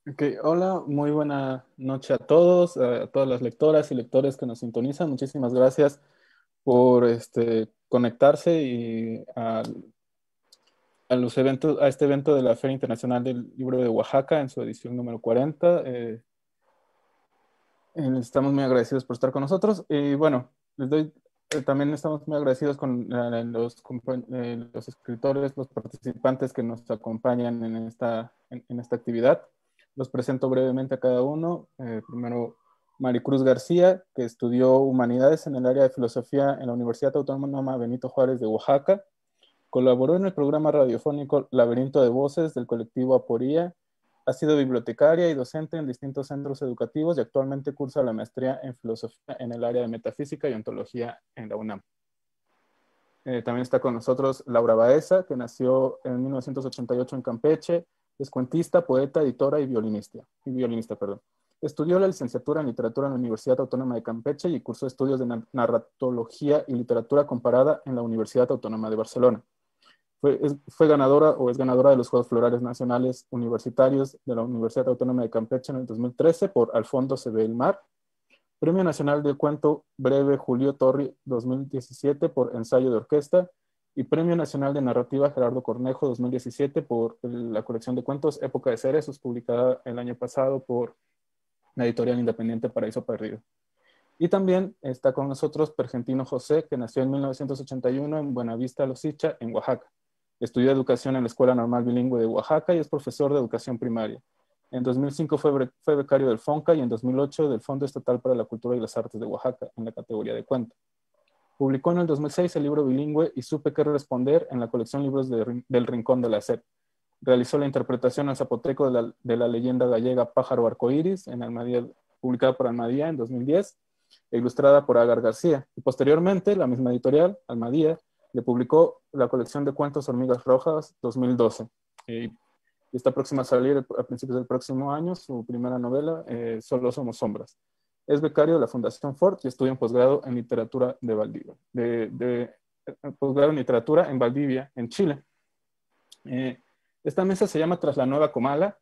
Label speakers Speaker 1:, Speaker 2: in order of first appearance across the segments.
Speaker 1: Ok, hola, muy buena noche a todos, a todas las lectoras y lectores que nos sintonizan. Muchísimas gracias por conectarse a los eventos, a este evento de la Feria Internacional del Libro de Oaxaca en su edición número 40. Estamos muy agradecidos por estar con nosotros. Y bueno, también estamos muy agradecidos con los escritores, los participantes que nos acompañan en esta actividad. Los presento brevemente a cada uno. Primero, Maricruz García, que estudió Humanidades en el área de Filosofía en la Universidad Autónoma Benito Juárez de Oaxaca. Colaboró en el programa radiofónico Laberinto de Voces del colectivo Aporía. Ha sido bibliotecaria y docente en distintos centros educativos y actualmente cursa la maestría en filosofía en el área de metafísica y ontología en la UNAM. También está con nosotros Laura Baeza, que nació en 1988 en Campeche. Es cuentista, poeta, editora y violinista. Perdón. Estudió la licenciatura en literatura en la Universidad Autónoma de Campeche y cursó estudios de narratología y literatura comparada en la Universidad Autónoma de Barcelona. Fue ganadora o es ganadora de los Juegos Florales Nacionales Universitarios de la Universidad Autónoma de Campeche en el 2013 por Al fondo se ve el mar. Premio Nacional de Cuento Breve Julio Torri 2017 por Ensayo de Orquesta y Premio Nacional de Narrativa Gerardo Cornejo 2017 por la colección de cuentos Época de Cerezos, publicada el año pasado por la editorial independiente Paraíso Perdido. Y también está con nosotros Pergentino José, que nació en 1981 en Buenavista, Losicha, en Oaxaca. Estudió educación en la Escuela Normal Bilingüe de Oaxaca y es profesor de educación primaria. En 2005 fue becario del FONCA y en 2008 del Fondo Estatal para la Cultura y las Artes de Oaxaca, en la categoría de cuento. Publicó en el 2006 el libro bilingüe Y supe qué responder en la colección Libros del Rincón de la SEP. Realizó la interpretación al zapoteco de la leyenda gallega Pájaro Arcoíris, publicada por Almadía en 2010, e ilustrada por Agar García. Y posteriormente, la misma editorial, Almadía, le publicó la colección de cuentos Hormigas Rojas 2012. Y está próxima a salir a principios del próximo año su primera novela, Solo somos sombras. Es becario de la Fundación Ford y estudia un posgrado en literatura de Valdivia, posgrado en literatura en Valdivia, en Chile. Esta mesa se llama Tras la Nueva Comala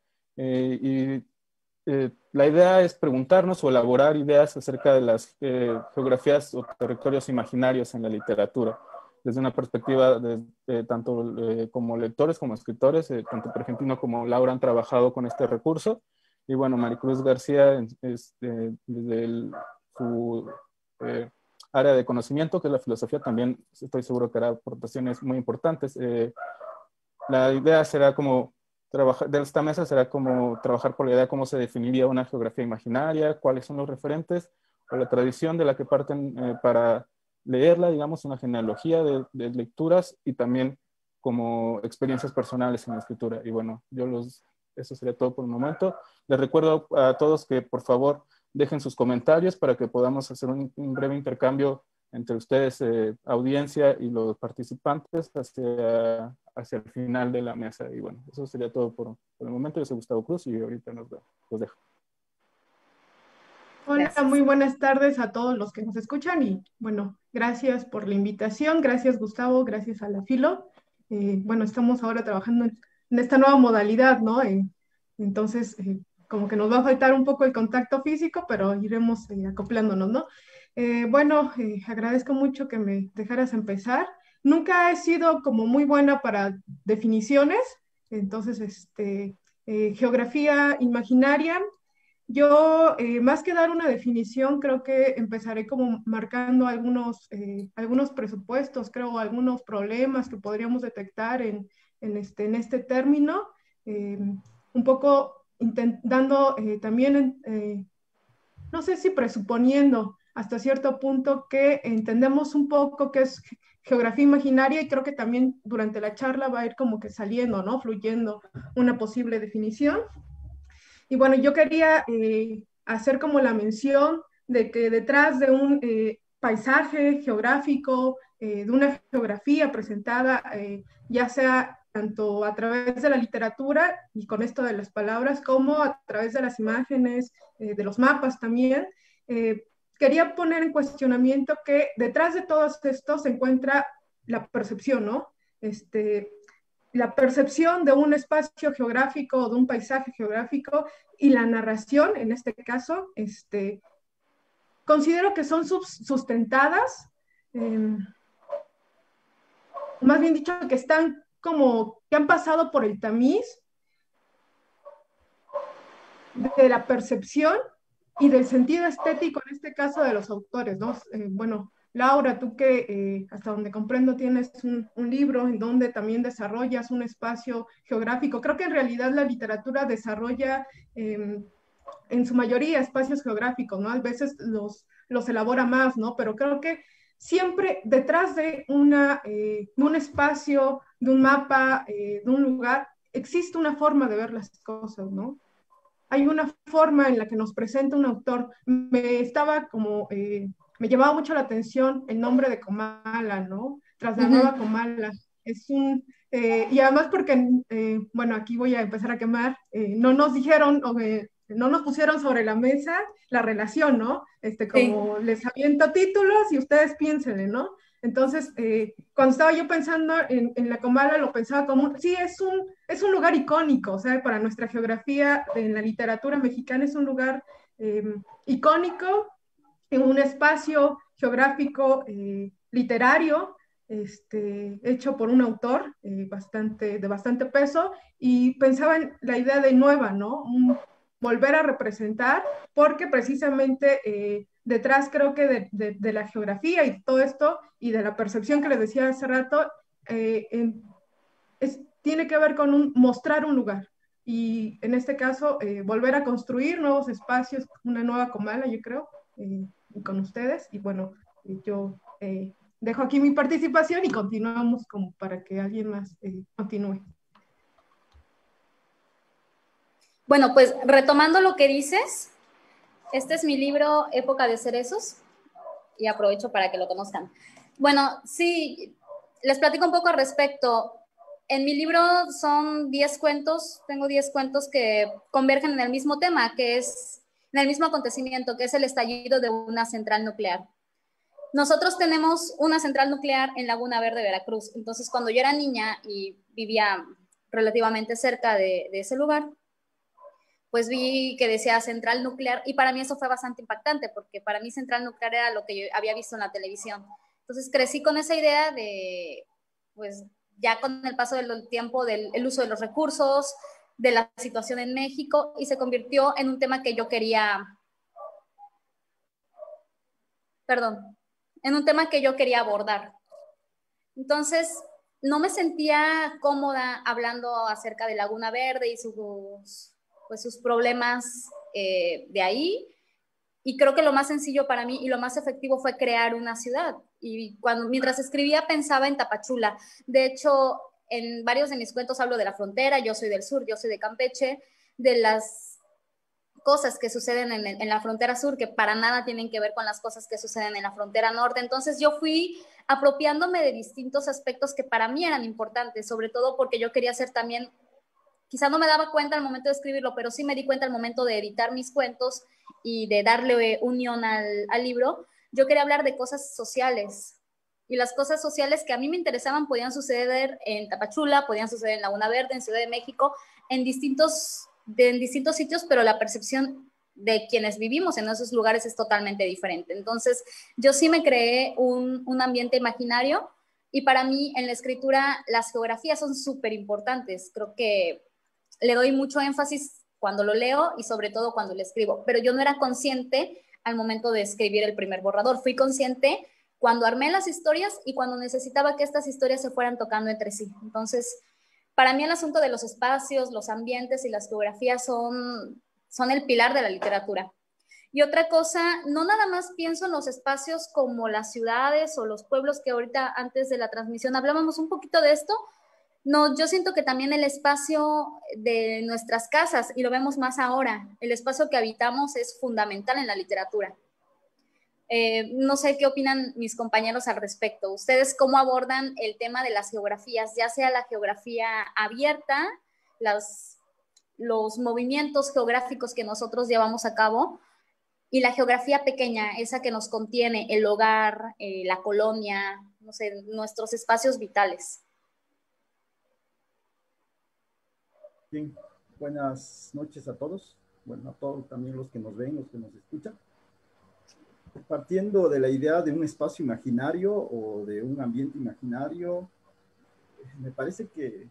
Speaker 1: la idea es preguntarnos o elaborar ideas acerca de las geografías o territorios imaginarios en la literatura, desde una perspectiva tanto como lectores como escritores, tanto Pergentino como Laura han trabajado con este recurso. Y bueno, Maricruz García, desde su área de conocimiento, que es la filosofía, también estoy seguro que hará aportaciones muy importantes. La idea será como trabajar, de esta mesa será como trabajar por la idea de cómo se definiría una geografía imaginaria, cuáles son los referentes o la tradición de la que parten para leerla, digamos, una genealogía de lecturas y también como experiencias personales en la escritura. Y bueno, eso sería todo por el momento. Les recuerdo a todos que por favor dejen sus comentarios para que podamos hacer un breve intercambio entre ustedes, audiencia y los participantes, hacia el final de la mesa. Y bueno, eso sería todo por el momento. Yo soy Gustavo Cruz y ahorita los dejo.
Speaker 2: Hola, muy buenas tardes a todos los que nos escuchan y bueno, gracias por la invitación, gracias Gustavo, gracias a la Filo. Bueno, estamos ahora trabajando en esta nueva modalidad, ¿no? Entonces, como que nos va a faltar un poco el contacto físico, pero iremos acoplándonos, ¿no? Agradezco mucho que me dejaras empezar. Nunca he sido como muy buena para definiciones, entonces, geografía imaginaria. Yo, más que dar una definición, creo que empezaré como marcando algunos presupuestos, creo, algunos problemas que podríamos detectar en este término, un poco dando también, no sé si presuponiendo hasta cierto punto que entendemos un poco qué es geografía imaginaria y creo que también durante la charla va a ir como que saliendo, ¿no? Fluyendo una posible definición. Y bueno, yo quería hacer como la mención de que detrás de un paisaje geográfico, de una geografía presentada, ya sea tanto a través de la literatura y con esto de las palabras, como a través de las imágenes, de los mapas también, eh, quería poner en cuestionamiento que detrás de todo esto se encuentra la percepción, ¿no? la percepción de un espacio geográfico, de un paisaje geográfico y la narración, en este caso, considero que son sustentadas, más bien dicho, que están como, que han pasado por el tamiz de la percepción y del sentido estético, en este caso de los autores, ¿no? Bueno, Laura, tú que hasta donde comprendo tienes un libro en donde también desarrollas un espacio geográfico. Creo que en realidad la literatura desarrolla en su mayoría espacios geográficos, ¿no? A veces los elabora más, ¿no? Pero creo que siempre detrás de un espacio, de un mapa, de un lugar, existe una forma de ver las cosas, ¿no? Hay una forma en la que nos presenta un autor. Me llamaba mucho la atención el nombre de Comala, ¿no? Tras la nueva Comala. Y además porque, bueno, aquí voy a empezar a quemar, no nos dijeron, no nos pusieron sobre la mesa la relación, ¿no? Como
Speaker 3: Sí.
Speaker 2: les aviento títulos y ustedes piénsenle, ¿no? Entonces, cuando estaba yo pensando en la Comala, lo pensaba como, sí, es un lugar icónico, o sea, para nuestra geografía en la literatura mexicana es un lugar icónico, en un espacio geográfico literario, hecho por un autor de bastante peso, y pensaba en la idea de nueva, ¿no? Volver a representar, porque precisamente detrás creo que de la geografía y todo esto, y de la percepción que les decía hace rato, tiene que ver con mostrar un lugar. Y en este caso, volver a construir nuevos espacios, una nueva Comala, yo creo, con ustedes. Y bueno, yo dejo aquí mi participación y continuamos como para que alguien más continúe.
Speaker 3: Bueno, pues retomando lo que dices, este es mi libro Época de Cerezos y aprovecho para que lo conozcan. Bueno, sí, les platico un poco al respecto. En mi libro son 10 cuentos, tengo 10 cuentos que convergen en el mismo tema, que es en el mismo acontecimiento, que es el estallido de una central nuclear. Nosotros tenemos una central nuclear en Laguna Verde, Veracruz. Entonces, cuando yo era niña y vivía relativamente cerca de ese lugar, pues vi que decía central nuclear y para mí eso fue bastante impactante porque para mí central nuclear era lo que yo había visto en la televisión. Entonces crecí con esa idea de, pues ya con el paso del tiempo, del uso de los recursos, de la situación en México y se convirtió en un tema que yo quería, en un tema que yo quería abordar. Entonces, no me sentía cómoda hablando acerca de Laguna Verde y sus problemas de ahí. Y creo que lo más sencillo para mí y lo más efectivo fue crear una ciudad. Y mientras escribía pensaba en Tapachula. De hecho, en varios de mis cuentos hablo de la frontera, yo soy del sur, yo soy de Campeche, de las cosas que suceden en la frontera sur, que para nada tienen que ver con las cosas que suceden en la frontera norte. Entonces yo fui apropiándome de distintos aspectos que para mí eran importantes, sobre todo porque yo quería ser también, quizá no me daba cuenta al momento de escribirlo, pero sí me di cuenta al momento de editar mis cuentos y de darle unión al libro. Yo quería hablar de cosas sociales, y las cosas sociales que a mí me interesaban podían suceder en Tapachula, podían suceder en Laguna Verde, en Ciudad de México, en distintos sitios, pero la percepción de quienes vivimos en esos lugares es totalmente diferente. Entonces, yo sí me creé un ambiente imaginario y para mí en la escritura las geografías son súper importantes. Creo que le doy mucho énfasis cuando lo leo y sobre todo cuando lo escribo, pero yo no era consciente al momento de escribir el primer borrador. Fui consciente cuando armé las historias y cuando necesitaba que estas historias se fueran tocando entre sí. Entonces, para mí el asunto de los espacios, los ambientes y las geografías son el pilar de la literatura. Y otra cosa, no nada más pienso en los espacios como las ciudades o los pueblos que ahorita antes de la transmisión hablábamos un poquito de esto. No, yo siento que también el espacio de nuestras casas, y lo vemos más ahora, el espacio que habitamos es fundamental en la literatura. No sé qué opinan mis compañeros al respecto. ¿Ustedes cómo abordan el tema de las geografías, ya sea la geografía abierta, los movimientos geográficos que nosotros llevamos a cabo, y la geografía pequeña, esa que nos contiene el hogar, la colonia, no sé, nuestros espacios vitales?
Speaker 4: Bien, buenas noches a todos. Bueno, a todos también los que nos ven, los que nos escuchan. Partiendo de la idea de un espacio imaginario o de un ambiente imaginario, me parece que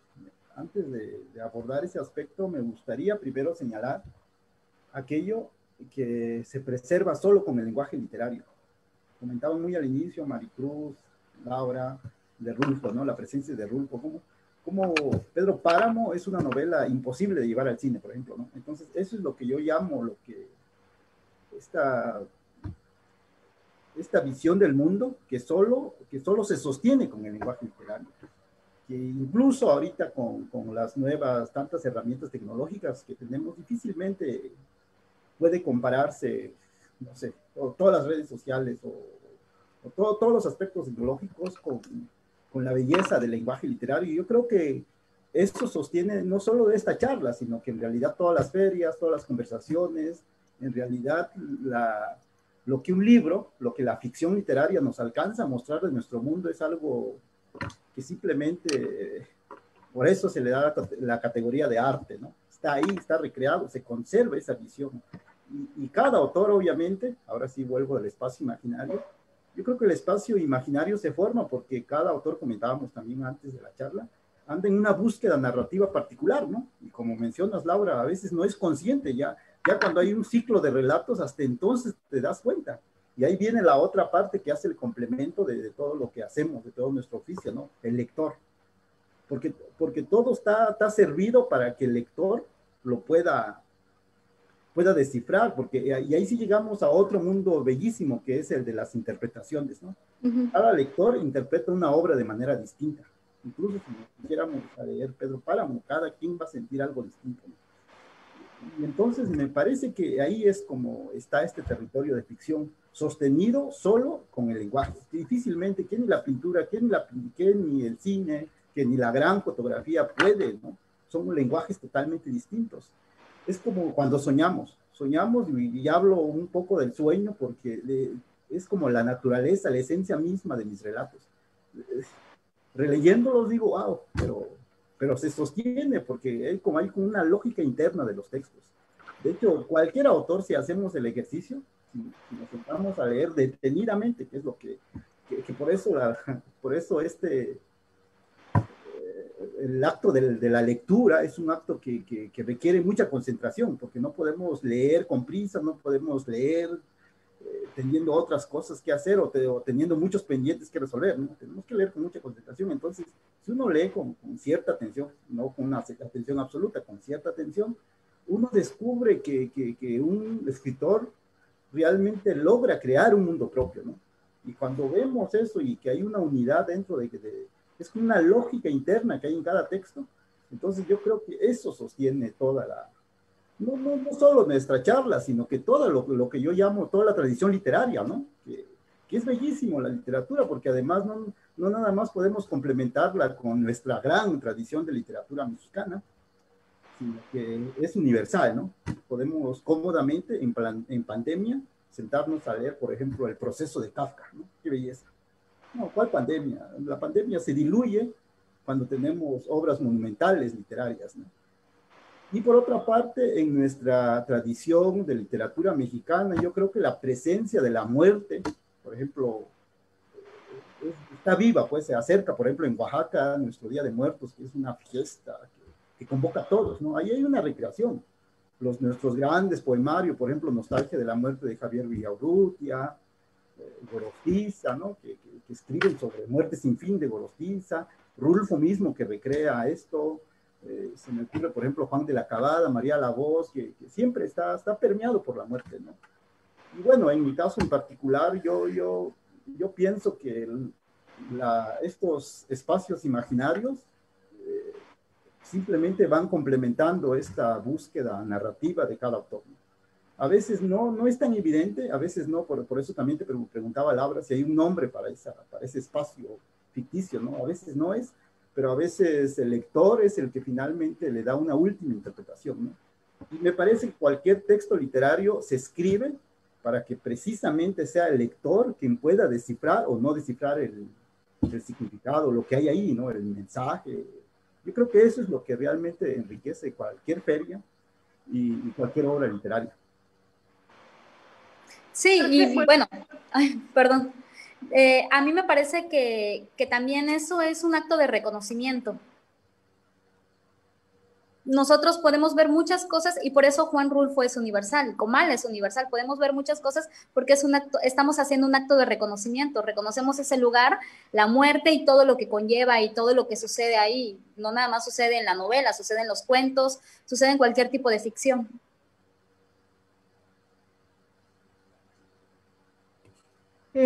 Speaker 4: antes de abordar ese aspecto, me gustaría primero señalar aquello que se preserva solo con el lenguaje literario. Comentaba muy al inicio Maricruz, Laura, de Rulfo, ¿no? La presencia de Rulfo, como Pedro Páramo es una novela imposible de llevar al cine, por ejemplo, ¿no? Entonces, eso es lo que yo llamo, esta visión del mundo que solo se sostiene con el lenguaje literario. Que incluso ahorita con las nuevas tantas herramientas tecnológicas que tenemos, difícilmente puede compararse, no sé, todas las redes sociales o todos los aspectos tecnológicos con la belleza del lenguaje literario. Y yo creo que esto sostiene no solo de esta charla, sino que en realidad todas las ferias, todas las conversaciones, en realidad lo que un libro, lo que la ficción literaria nos alcanza a mostrar de nuestro mundo es algo que simplemente, por eso se le da la categoría de arte, ¿no? Está ahí, está recreado, se conserva esa visión. Y cada autor, obviamente, ahora sí vuelvo al espacio imaginario, yo creo que el espacio imaginario se forma porque cada autor, comentábamos también antes de la charla, anda en una búsqueda narrativa particular, ¿no? Y como mencionas, Laura, a veces no es consciente, ya cuando hay un ciclo de relatos, hasta entonces te das cuenta. Y ahí viene la otra parte que hace el complemento de todo lo que hacemos, de todo nuestro oficio, ¿no? El lector. Porque todo está servido para que el lector lo pueda descifrar, y ahí sí llegamos a otro mundo bellísimo, que es el de las interpretaciones, ¿no? Cada lector interpreta una obra de manera distinta. Incluso si quisiéramos leer Pedro Páramo, cada quien va a sentir algo distinto, ¿no? Y entonces me parece que ahí es como está este territorio de ficción, sostenido solo con el lenguaje. Difícilmente, que ni la pintura, que ni el cine, que ni la gran fotografía puede, ¿no? Son lenguajes totalmente distintos. Es como cuando soñamos y hablo un poco del sueño porque es como la naturaleza, la esencia misma de mis relatos. Releyéndolos digo, wow, pero se sostiene porque hay como una lógica interna de los textos. De hecho, cualquier autor, si hacemos el ejercicio, si nos sentamos a leer detenidamente, que es lo que por eso el acto de la lectura es un acto que requiere mucha concentración, porque no podemos leer con prisa, no podemos leer teniendo otras cosas que hacer o teniendo muchos pendientes que resolver, ¿no? Tenemos que leer con mucha concentración. Entonces, si uno lee con cierta atención, no con una atención absoluta, con cierta atención, uno descubre que un escritor realmente logra crear un mundo propio, ¿no? Y cuando vemos eso y que hay una unidad dentro es una lógica interna que hay en cada texto, entonces yo creo que eso sostiene toda no solo nuestra charla, sino que todo lo que yo llamo toda la tradición literaria, ¿no? Que es bellísimo la literatura, porque además no nada más podemos complementarla con nuestra gran tradición de literatura mexicana, sino que es universal, ¿no? Podemos cómodamente en pandemia sentarnos a leer, por ejemplo, El proceso de Kafka, ¿no? Qué belleza. No, ¿cuál pandemia? La pandemia se diluye cuando tenemos obras monumentales literarias, ¿no? Y por otra parte, en nuestra tradición de literatura mexicana, yo creo que la presencia de la muerte, por ejemplo, está viva, pues se acerca, por ejemplo, en Oaxaca, nuestro Día de Muertos, que es una fiesta que convoca a todos, ¿no? Ahí hay una recreación. Nuestros grandes poemarios, por ejemplo, Nostalgia de la muerte de Javier Villaurrutia, Gorostiza, ¿no? Que escriben sobre muerte sin fin de Gorostiza, Rulfo mismo que recrea esto, se me ocurre, por ejemplo, Juan de la Cabada, María la Voz, que siempre está permeado por la muerte, ¿no? Y bueno, en mi caso en particular, yo pienso que estos espacios imaginarios simplemente van complementando esta búsqueda narrativa de cada autor. A veces no es tan evidente, a veces no, por eso también te preguntaba, Laura, si hay un nombre para ese espacio ficticio, ¿no? A veces no es, pero a veces el lector es el que finalmente le da una última interpretación, ¿no? Y me parece que cualquier texto literario se escribe para que precisamente sea el lector quien pueda descifrar o no descifrar el significado, lo que hay ahí, ¿no? El mensaje, Yo creo que eso es lo que realmente enriquece cualquier feria y cualquier obra literaria.
Speaker 3: Sí, y bueno, ay, perdón. A mí me parece que también eso es un acto de reconocimiento. Nosotros podemos ver muchas cosas y por eso Juan Rulfo es universal, Comala es universal, podemos ver muchas cosas porque es un acto, estamos haciendo un acto de reconocimiento, reconocemos ese lugar, la muerte y todo lo que conlleva y todo lo que sucede ahí, no nada más sucede en la novela, sucede en los cuentos, sucede en cualquier tipo de ficción.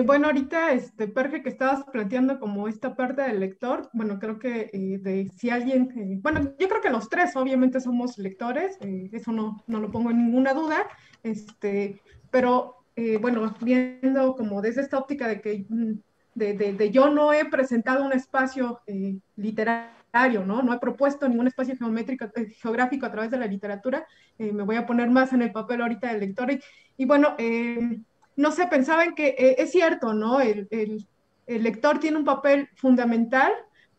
Speaker 2: Bueno, ahorita, Perge, que estabas planteando como esta parte del lector, bueno, creo que de si alguien, bueno, yo creo que los tres obviamente somos lectores, eso no lo pongo en ninguna duda, pero bueno, viendo como desde esta óptica de que de yo no he presentado un espacio literario, ¿no? No he propuesto ningún espacio geométrico, geográfico a través de la literatura, me voy a poner más en el papel ahorita del lector y bueno, no sé, pensaba en que es cierto, ¿no? El lector tiene un papel fundamental,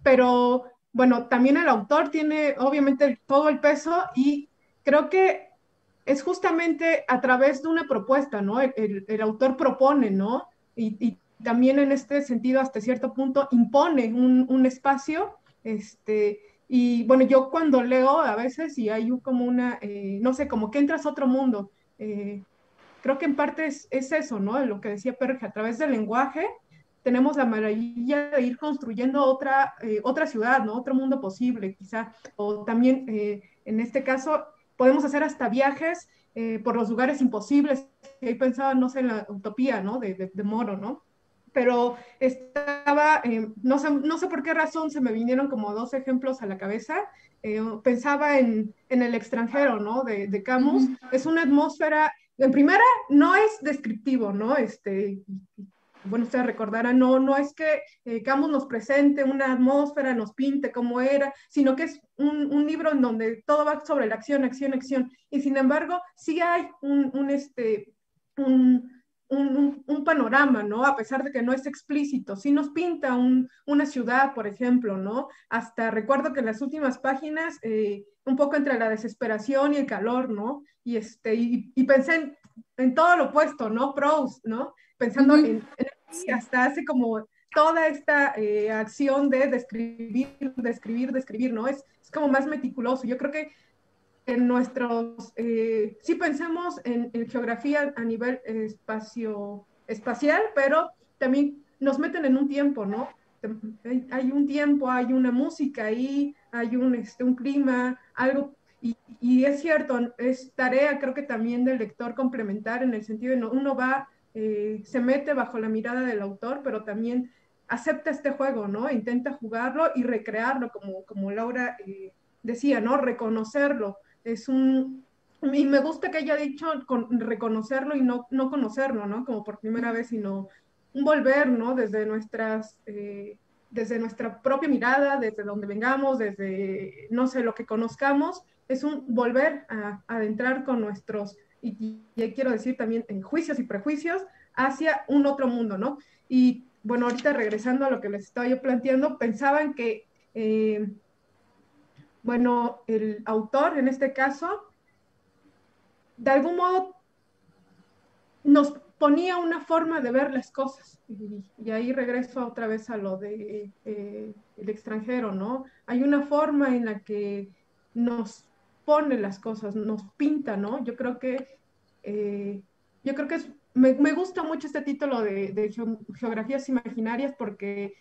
Speaker 2: pero bueno, también el autor tiene obviamente todo el peso y creo que es justamente a través de una propuesta, ¿no? El autor propone, ¿no? Y también en este sentido, hasta cierto punto, impone un espacio, y bueno, yo cuando leo a veces y hay como una, no sé, como que entras a otro mundo. Creo que en parte es eso, ¿no? Lo que decía Perge, a través del lenguaje tenemos la maravilla de ir construyendo otra ciudad, ¿no? Otro mundo posible, quizá. O también, en este caso, podemos hacer hasta viajes por los lugares imposibles. Ahí pensaba, no sé, en la utopía, ¿no? De Moro, ¿no? Pero estaba, no sé por qué razón se me vinieron como dos ejemplos a la cabeza. Pensaba en El extranjero, ¿no? De Camus. Es una atmósfera, en primera, no es descriptivo, ¿no? Bueno, ustedes recordarán, no es que Camus nos presente una atmósfera, nos pinte cómo era, sino que es un libro en donde todo va sobre la acción, acción, acción. Y sin embargo, sí hay un panorama, ¿no? A pesar de que no es explícito, sí nos pinta una ciudad, por ejemplo, ¿no? Hasta recuerdo que en las últimas páginas, un poco entre la desesperación y el calor, ¿no? Y pensé en todo lo opuesto, ¿no? Proust, ¿no? Pensando hasta hace como toda esta acción de describir, ¿no? Es como más meticuloso. Yo creo que en sí pensemos en geografía a nivel espacial, pero también nos meten en un tiempo, ¿no? Hay un tiempo, hay una música ahí, hay un clima, algo, y es cierto, es tarea creo que también del lector complementar en el sentido de uno va, se mete bajo la mirada del autor, pero también acepta este juego, ¿no? Intenta jugarlo y recrearlo, como Laura decía, ¿no? Reconocerlo y me gusta que haya dicho reconocerlo y no conocerlo, ¿no? Como por primera vez, sino un volver, ¿no? Desde nuestra propia mirada, desde donde vengamos, desde, no sé, lo que conozcamos, es un volver a adentrar con nuestros, y quiero decir también, juicios y prejuicios hacia un otro mundo, ¿no? Y bueno, ahorita regresando a lo que les estaba yo planteando, pensaban que bueno, el autor en este caso, de algún modo nos ponía una forma de ver las cosas. Y ahí regreso otra vez a lo de el extranjero, ¿no? Hay una forma en la que nos pone las cosas, nos pinta, ¿no? Yo creo que me gusta mucho este título de Geografías Imaginarias porque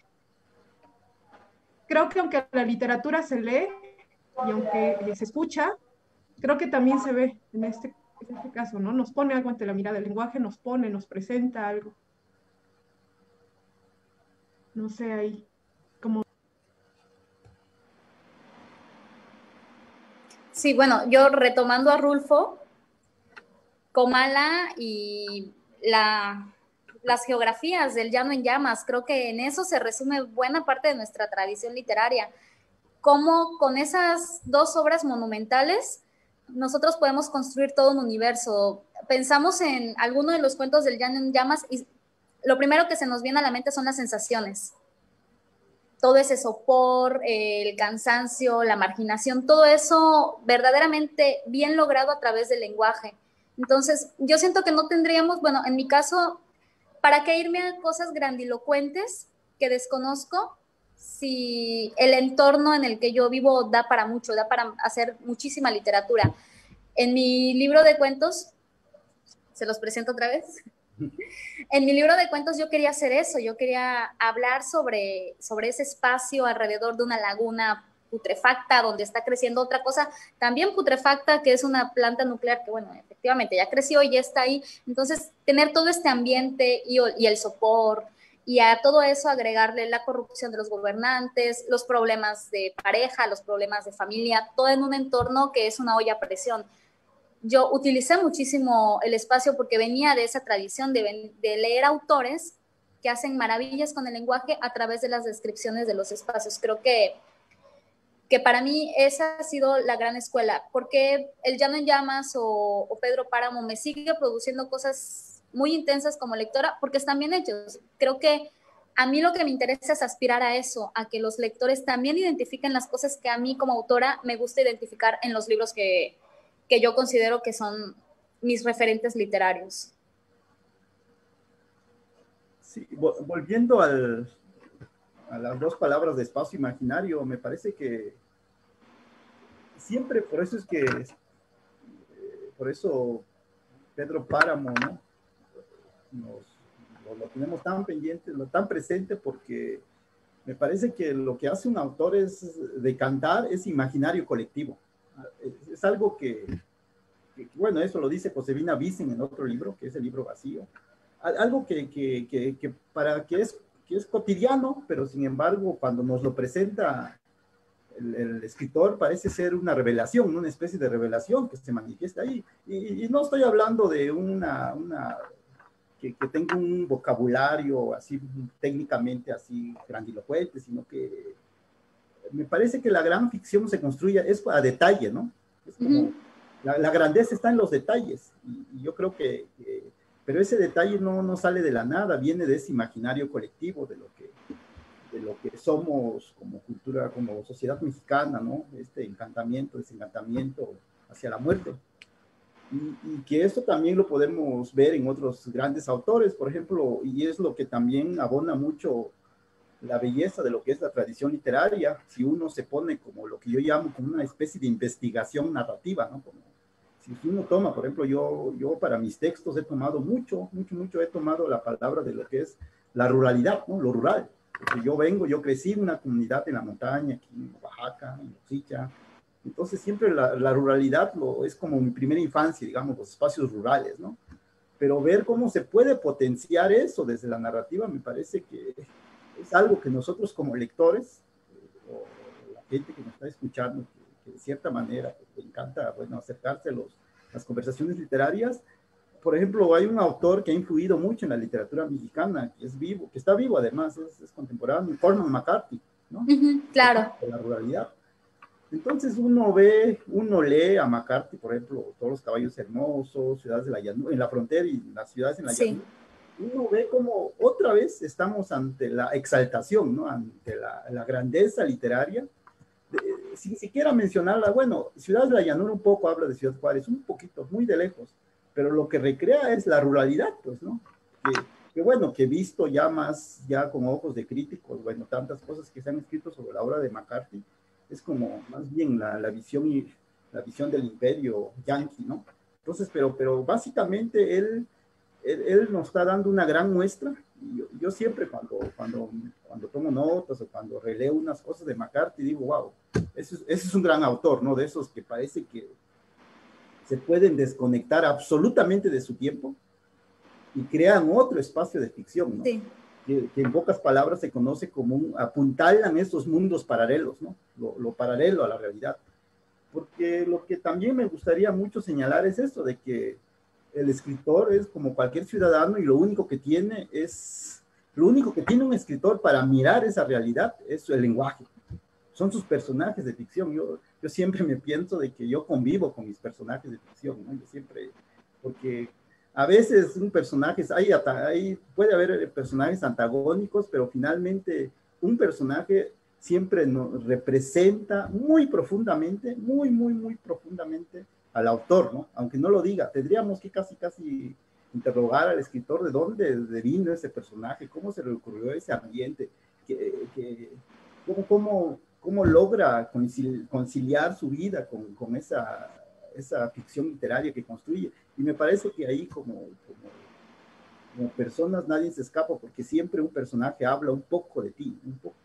Speaker 2: creo que aunque la literatura se lee y aunque se escucha, creo que también se ve en este caso, ¿no? Nos pone algo ante la mirada, el lenguaje nos presenta algo. No sé, ahí, como...
Speaker 3: Sí, bueno, yo retomando a Rulfo, Comala y las geografías del Llano en Llamas, creo que en eso se resume buena parte de nuestra tradición literaria. Cómo con esas dos obras monumentales nosotros podemos construir todo un universo. Pensamos en alguno de los cuentos del Llano en Llamas y lo primero que se nos viene a la mente son las sensaciones. todo ese sopor, el cansancio, la marginación, todo eso verdaderamente bien logrado a través del lenguaje. Entonces, yo siento que no tendríamos, bueno, en mi caso, ¿para qué irme a cosas grandilocuentes que desconozco si el entorno en el que yo vivo da para mucho, da para hacer muchísima literatura? En mi libro de cuentos, se los presento otra vez. En mi libro de cuentos yo quería hacer eso, yo quería hablar sobre ese espacio alrededor de una laguna putrefacta donde está creciendo otra cosa también putrefacta, que es una planta nuclear que, bueno, efectivamente ya creció y ya está ahí. Entonces, tener todo este ambiente y el sopor, y a todo eso agregarle la corrupción de los gobernantes, los problemas de pareja, los problemas de familia, todo en un entorno que es una olla a presión. Yo utilicé muchísimo el espacio porque venía de esa tradición de leer autores que hacen maravillas con el lenguaje a través de las descripciones de los espacios. Creo que para mí esa ha sido la gran escuela, porque El Llano en Llamas o Pedro Páramo me sigue produciendo cosas muy intensas como lectora, porque están bien hechos. Creo que a mí lo que me interesa es aspirar a eso, a que los lectores también identifiquen las cosas que a mí como autora me gusta identificar en los libros que yo considero que son mis referentes literarios.
Speaker 4: Sí, volviendo a las dos palabras de espacio imaginario, me parece que siempre, por eso Pedro Páramo, ¿no? Lo tenemos tan pendiente, tan presente, porque me parece que lo que hace un autor de cantar es imaginario colectivo. Es algo bueno, eso lo dice Josefina Vicen en otro libro, que es El libro vacío. Algo que es cotidiano, pero sin embargo, cuando nos lo presenta el escritor, parece ser una revelación, una especie de revelación que se manifiesta ahí. Y no estoy hablando de que tenga un vocabulario así técnicamente así grandilocuente, sino que me parece que la gran ficción se construye es a detalle, ¿no? Es como, la grandeza está en los detalles, y yo creo pero ese detalle no sale de la nada, viene de ese imaginario colectivo, de lo que somos como cultura, como sociedad mexicana, ¿no? Este encantamiento, desencantamiento hacia la muerte. Y que esto también lo podemos ver en otros grandes autores, por ejemplo, y es lo que también abona mucho la belleza de lo que es la tradición literaria, si uno se pone como lo que yo llamo como una especie de investigación narrativa, ¿no? Como, si uno toma, por ejemplo, yo para mis textos he tomado mucho, he tomado la palabra de lo que es la ruralidad, ¿no? Lo rural. Porque yo crecí en una comunidad en la montaña, aquí en Oaxaca, en Oxicha. Entonces siempre la ruralidad es como mi primera infancia, digamos, los espacios rurales, ¿no? Pero ver cómo se puede potenciar eso desde la narrativa me parece que es algo que nosotros como lectores, o la gente que nos está escuchando, que de cierta manera le encanta, bueno, acercarse a las conversaciones literarias. Por ejemplo, hay un autor que ha influido mucho en la literatura mexicana, que es vivo, que está vivo además, es contemporáneo, Cormac McCarthy, ¿no?
Speaker 3: Claro.
Speaker 4: De la ruralidad. Entonces uno lee a McCarthy, por ejemplo, Todos los caballos hermosos, Ciudades de la llanura, en la frontera y las ciudades en la llanura. Uno ve como otra vez estamos ante la exaltación, ¿no? Ante la grandeza literaria, sin siquiera mencionarla. Bueno, Ciudades de la Llanura un poco habla de Ciudad Juárez, un poquito, muy de lejos, pero lo que recrea es la ruralidad, pues, ¿no? Que bueno, que visto ya con ojos de críticos, bueno, tantas cosas que se han escrito sobre la obra de McCarthy, es como más bien la visión del imperio yanqui, ¿no? Entonces, pero básicamente él nos está dando una gran muestra. Yo siempre cuando tomo notas o cuando releo unas cosas de McCarthy, digo, wow, ese es un gran autor, ¿no? De esos que parece que se pueden desconectar absolutamente de su tiempo y crean otro espacio de ficción, ¿no?
Speaker 3: Sí.
Speaker 4: Que en pocas palabras se conoce como apuntalan esos mundos paralelos, ¿no? Lo paralelo a la realidad. Porque lo que también me gustaría mucho señalar es esto, de que el escritor es como cualquier ciudadano y lo único que tiene un escritor para mirar esa realidad es el lenguaje. Son sus personajes de ficción. Yo siempre me pienso de que yo convivo con mis personajes de ficción, ¿no? Yo siempre, porque a veces un personaje, puede haber personajes antagónicos, pero finalmente un personaje siempre nos representa muy profundamente, muy profundamente al autor, ¿no? Aunque no lo diga, tendríamos que casi interrogar al escritor de dónde vino ese personaje, cómo se le ocurrió ese ambiente, cómo logra conciliar su vida con esa ficción literaria que construye. Y me parece que ahí como personas nadie se escapa, porque siempre un personaje habla un poco de ti, un poco.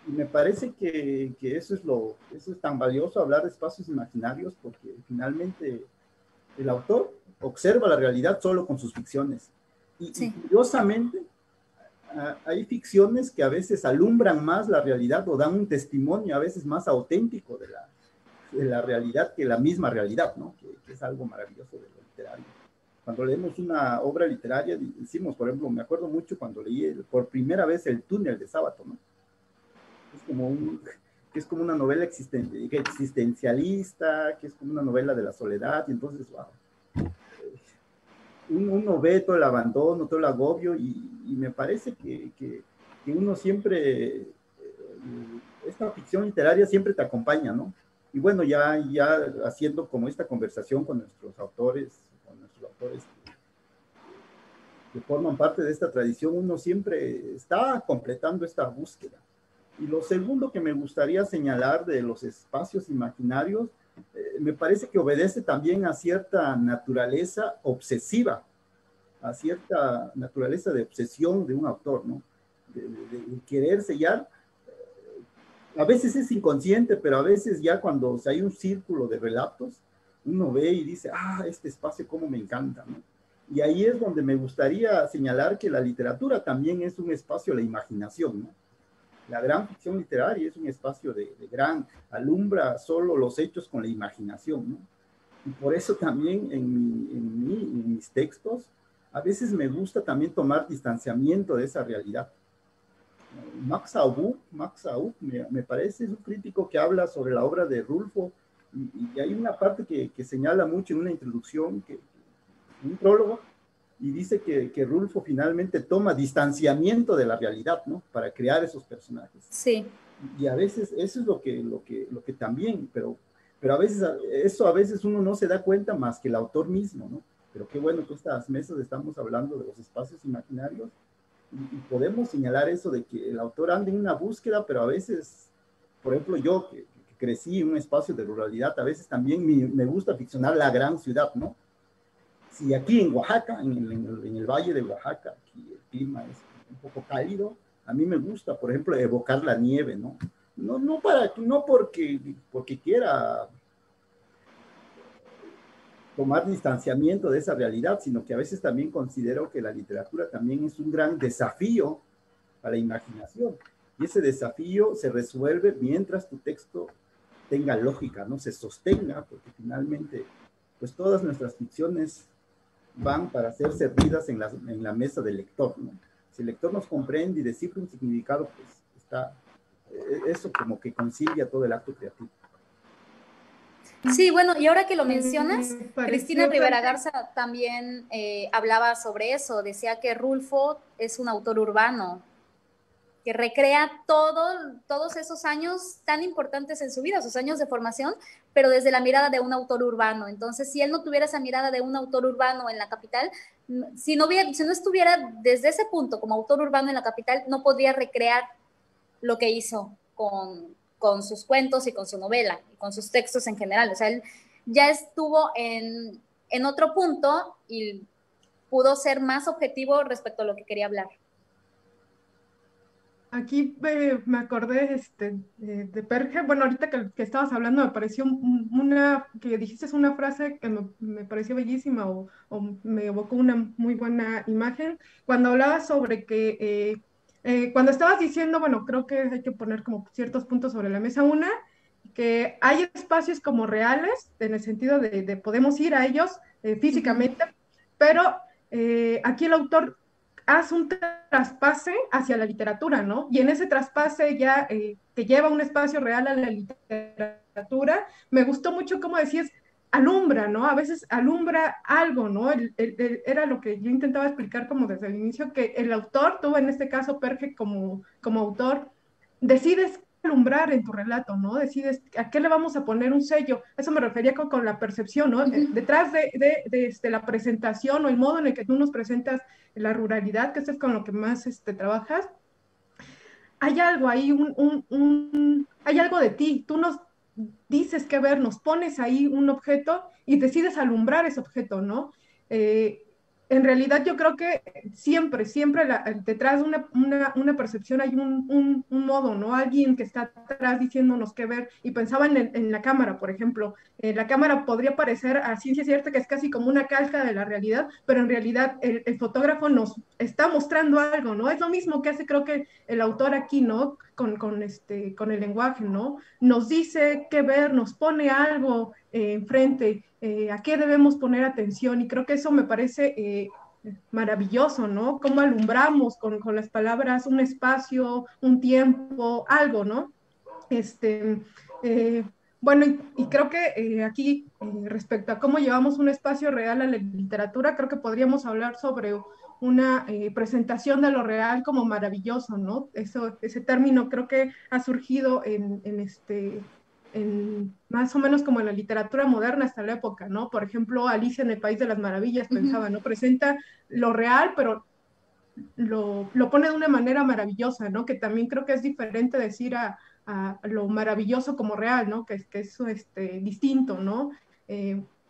Speaker 4: Y me parece que eso es tan valioso, hablar de espacios imaginarios, porque finalmente el autor observa la realidad solo con sus ficciones. Y curiosamente, hay ficciones que a veces alumbran más la realidad o dan un testimonio a veces más auténtico de la realidad que la misma realidad, ¿no? Que es algo maravilloso de lo literario. Cuando leemos una obra literaria, decimos, por ejemplo, me acuerdo mucho cuando leí por primera vez El túnel de Sábato, ¿no? Que es como una novela existencialista, que es como una novela de la soledad, y entonces, wow, uno ve todo el abandono, todo el agobio, y me parece que uno siempre, esta ficción literaria siempre te acompaña, ¿no? Y bueno, ya haciendo como esta conversación con nuestros autores que forman parte de esta tradición, uno siempre está completando esta búsqueda. Y lo segundo que me gustaría señalar de los espacios imaginarios, me parece que obedece también a cierta naturaleza obsesiva, a cierta naturaleza de obsesión de un autor, ¿no? De querer sellar. A veces es inconsciente, pero a veces ya cuando hay un círculo de relatos, uno ve y dice, este espacio cómo me encanta, ¿no? Y ahí es donde me gustaría señalar que la literatura también es un espacio de la imaginación, ¿no? La gran ficción literaria es un espacio de alumbra solo los hechos con la imaginación, ¿no? Y por eso también en mis textos, a veces me gusta también tomar distanciamiento de esa realidad. Max Aub me parece, es un crítico que habla sobre la obra de Rulfo, y hay una parte que señala mucho en una introducción, un prólogo, y dice que Rulfo finalmente toma distanciamiento de la realidad, ¿no? Para crear esos personajes.
Speaker 3: Sí.
Speaker 4: Y a veces eso es lo que también, pero a veces uno no se da cuenta más que el autor mismo, ¿no? Pero qué bueno que estas mesas estamos hablando de los espacios imaginarios y podemos señalar eso de que el autor anda en una búsqueda, pero a veces, por ejemplo, yo que crecí en un espacio de ruralidad, a veces también me gusta ficcionar la gran ciudad, ¿no? Si aquí en Oaxaca, en el valle de Oaxaca, aquí el clima es un poco cálido, a mí me gusta, por ejemplo, evocar la nieve, ¿no? No porque quiera tomar distanciamiento de esa realidad, sino que a veces también considero que la literatura también es un gran desafío a la imaginación. Y ese desafío se resuelve mientras tu texto tenga lógica, ¿no? Se sostenga, porque finalmente, pues todas nuestras ficciones van para ser servidas en la mesa del lector, ¿no? Si el lector nos comprende y descifra un significado, pues está eso como que concilia todo el acto creativo.
Speaker 3: Sí, bueno, y ahora que lo mencionas, Cristina Rivera Garza también hablaba sobre eso, decía que Rulfo es un autor urbano, que recrea todos esos años tan importantes en su vida, sus años de formación, pero desde la mirada de un autor urbano. Entonces, si él no tuviera esa mirada de un autor urbano en la capital, si no estuviera desde ese punto como autor urbano en la capital, no podría recrear lo que hizo con sus cuentos y con su novela, y con sus textos en general. O sea, él ya estuvo en otro punto y pudo ser más objetivo respecto a lo que quería hablar.
Speaker 2: Aquí me acordé de Perge. Bueno, ahorita que estabas hablando me pareció que dijiste una frase que me pareció bellísima o me evocó una muy buena imagen cuando hablabas sobre que cuando estabas diciendo, bueno, creo que hay que poner como ciertos puntos sobre la mesa. Una, que hay espacios como reales, en el sentido de podemos ir a ellos físicamente, pero aquí el autor hace un traspase hacia la literatura, ¿no? Y en ese traspase ya que lleva un espacio real a la literatura, me gustó mucho cómo decías alumbra, ¿no? A veces alumbra algo, ¿no? Era lo que yo intentaba explicar como desde el inicio, que el autor, tú en este caso, Perge, como autor, decides alumbrar en tu relato, ¿no? Decides a qué le vamos a poner un sello. Eso me refería con la percepción, ¿no? Detrás de la presentación o el modo en el que tú nos presentas la ruralidad, que esto es con lo que más trabajas, hay algo ahí, hay algo de ti. Tú nos dices qué ver, nos pones ahí un objeto y decides alumbrar ese objeto, ¿no? Eh, en realidad yo creo que siempre detrás de una percepción hay un modo, ¿no? Alguien que está atrás diciéndonos qué ver. Y pensaba en la cámara, por ejemplo. La cámara podría parecer a ciencia cierta que es casi como una calca de la realidad, pero en realidad el fotógrafo nos está mostrando algo, ¿no? Es lo mismo que hace creo que el autor aquí, ¿no? Con el lenguaje, ¿no? Nos dice qué ver, nos pone algo enfrente, a qué debemos poner atención, y creo que eso me parece maravilloso, ¿no? Cómo alumbramos con las palabras un espacio, un tiempo, algo, ¿no? Este, eh, bueno, y creo que aquí, respecto a cómo llevamos un espacio real a la literatura, creo que podríamos hablar sobre una presentación de lo real como maravilloso, ¿no? Ese término creo que ha surgido en más o menos como en la literatura moderna hasta la época, ¿no? Por ejemplo, Alicia en el País de las Maravillas pensaba, ¿no? Presenta lo real, pero lo pone de una manera maravillosa, ¿no? Que también creo que es diferente decir a lo maravilloso como real, ¿no? Que es distinto, ¿no?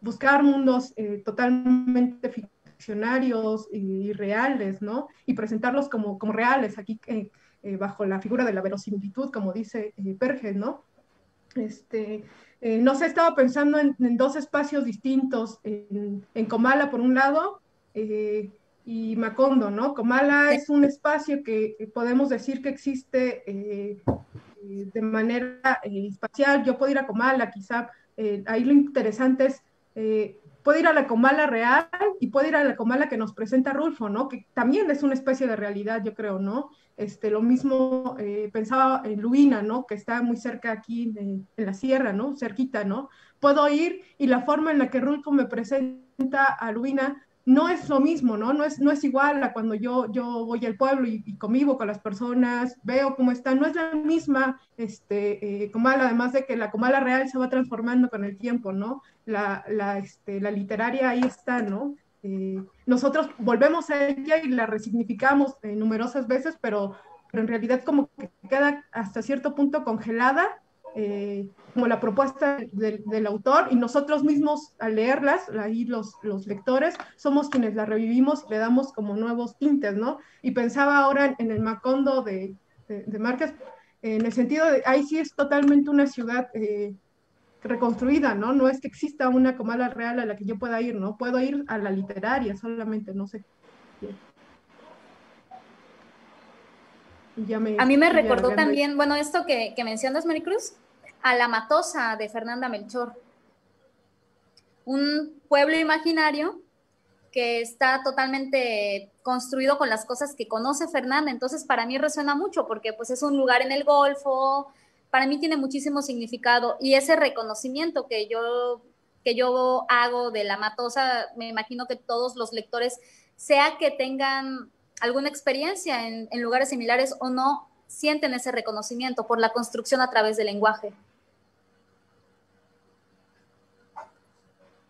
Speaker 2: Buscar mundos totalmente ficcionarios y reales, ¿no? Y presentarlos como reales, aquí bajo la figura de la verosimilitud, como dice Perges, ¿no? No sé, estaba pensando en dos espacios distintos, en Comala por un lado, y Macondo, ¿no? Comala es un espacio que podemos decir que existe de manera espacial. Yo puedo ir a Comala, quizá, ahí lo interesante es, puedo ir a la Comala real y puedo ir a la Comala que nos presenta Rulfo, ¿no? Que también es una especie de realidad, yo creo, ¿no? Lo mismo pensaba en Luina, ¿no? Que está muy cerca aquí en la sierra, ¿no? Cerquita, ¿no? Puedo ir y la forma en la que Rulfo me presenta a Luina no es lo mismo, ¿no? No es igual a cuando yo voy al pueblo y convivo con las personas, veo cómo están, no es la misma Comala, además de que la Comala real se va transformando con el tiempo, ¿no? La literaria ahí está, ¿no? Nosotros volvemos a ella y la resignificamos numerosas veces, pero en realidad como que queda hasta cierto punto congelada, como la propuesta del autor, y nosotros mismos al leerlas, ahí los lectores, somos quienes la revivimos y le damos como nuevos tintes, ¿no? Y pensaba ahora en el Macondo de Márquez, en el sentido de, ahí sí es totalmente una ciudad reconstruida, ¿no? No es que exista una Comala real a la que yo pueda ir, ¿no? Puedo ir a la literaria solamente, no sé.
Speaker 3: A mí me
Speaker 2: estoy
Speaker 3: recordó
Speaker 2: alargando.
Speaker 3: también, bueno, esto que mencionas, Maricruz, a La Matosa de Fernanda Melchor. Un pueblo imaginario que está totalmente construido con las cosas que conoce Fernanda. Entonces, para mí resuena mucho porque pues es un lugar en el Golfo, para mí tiene muchísimo significado, y ese reconocimiento que yo hago de La Matosa, me imagino que todos los lectores, sea que tengan alguna experiencia en lugares similares o no, sienten ese reconocimiento por la construcción a través del lenguaje.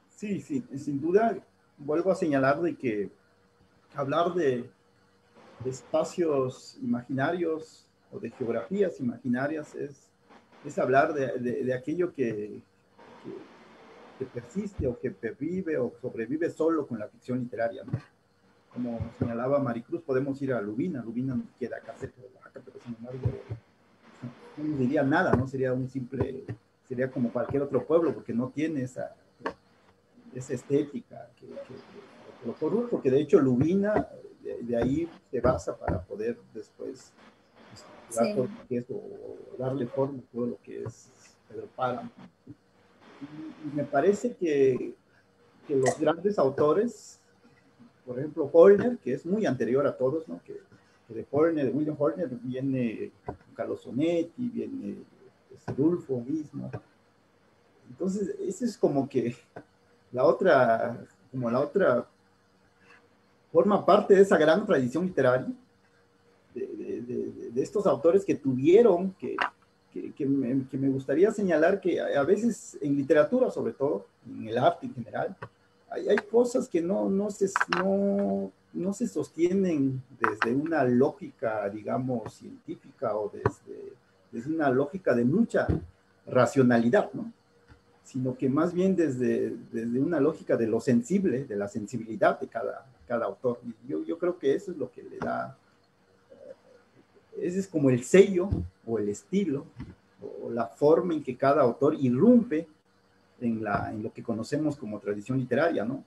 Speaker 4: Sí, sí, sin duda, vuelvo a señalar de que hablar de espacios imaginarios o de geografías imaginarias es hablar de aquello que persiste o que pervive o sobrevive solo con la ficción literaria, ¿no? Como señalaba Maricruz, podemos ir a Lubina no queda acá cerca de Oaxaca, pero sin embargo no nos diría nada, ¿no? Sería como cualquier otro pueblo, porque no tiene esa estética que colocó Rulfo, porque de hecho Lubina de ahí se basa para poder después estructurar todo lo que es, o darle forma a todo lo que es Pedro Páramo. Y me parece que los grandes autores, por ejemplo Horner, que es muy anterior a todos, ¿no? que de William Horner viene Carlos Sonetti, viene Rulfo mismo, Entonces, esa es como que la otra, como la otra, forma parte de esa gran tradición literaria de estos autores que tuvieron, que me gustaría señalar que a veces en literatura, sobre todo, en el arte en general, hay cosas que no se sostienen desde una lógica, digamos, científica o desde una lógica de mucha racionalidad, ¿no? Sino que más bien desde una lógica de lo sensible, de la sensibilidad de cada autor. Y yo creo que eso es lo que le da, ese es como el sello o el estilo o la forma en que cada autor irrumpe en lo que conocemos como tradición literaria, ¿no?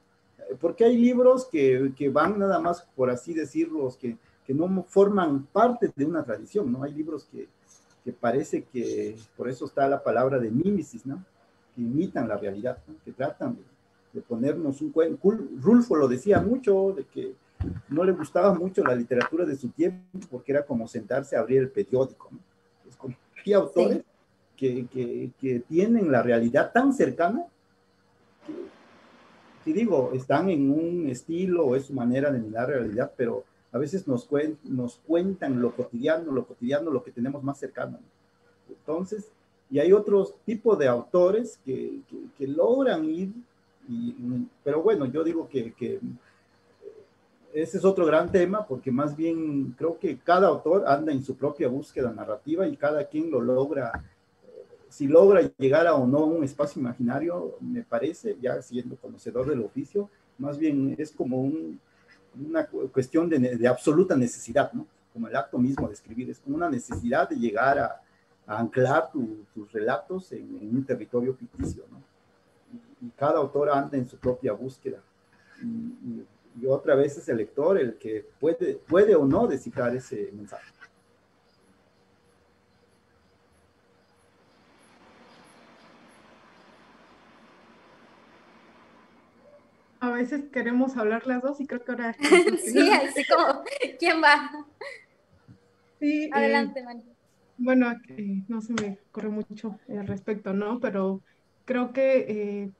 Speaker 4: Porque hay libros que van nada más, por así decirlo, que no forman parte de una tradición, ¿no? Hay libros que parece que, por eso está la palabra de mímesis, ¿no? Que imitan la realidad, ¿no? Que tratan de ponernos un cuento. Rulfo lo decía mucho, de que no le gustaba mucho la literatura de su tiempo porque era como sentarse a abrir el periódico, ¿no? Es como hay autores que tienen la realidad tan cercana que digo, están en un estilo o es su manera de mirar la realidad, pero a veces nos cuentan lo cotidiano, lo que tenemos más cercano. Entonces, y hay otros tipos de autores que logran ir, pero bueno, yo digo que ese es otro gran tema, porque más bien creo que cada autor anda en su propia búsqueda narrativa y cada quien lo logra, si logra llegar a o no un espacio imaginario, me parece, ya siendo conocedor del oficio, más bien es como una cuestión de absoluta necesidad, ¿no? Como el acto mismo de escribir, es como una necesidad de llegar a anclar tus relatos en un territorio ficticio, ¿no? Y cada autor anda en su propia búsqueda. Y otra vez es el lector el que puede o no descifrar ese mensaje.
Speaker 2: A veces queremos hablar las dos y creo que ahora...
Speaker 3: Sí, así como, ¿quién va?
Speaker 2: Sí,
Speaker 3: Adelante, Mani.
Speaker 2: bueno, no se me ocurre mucho al respecto, ¿no? Pero creo que,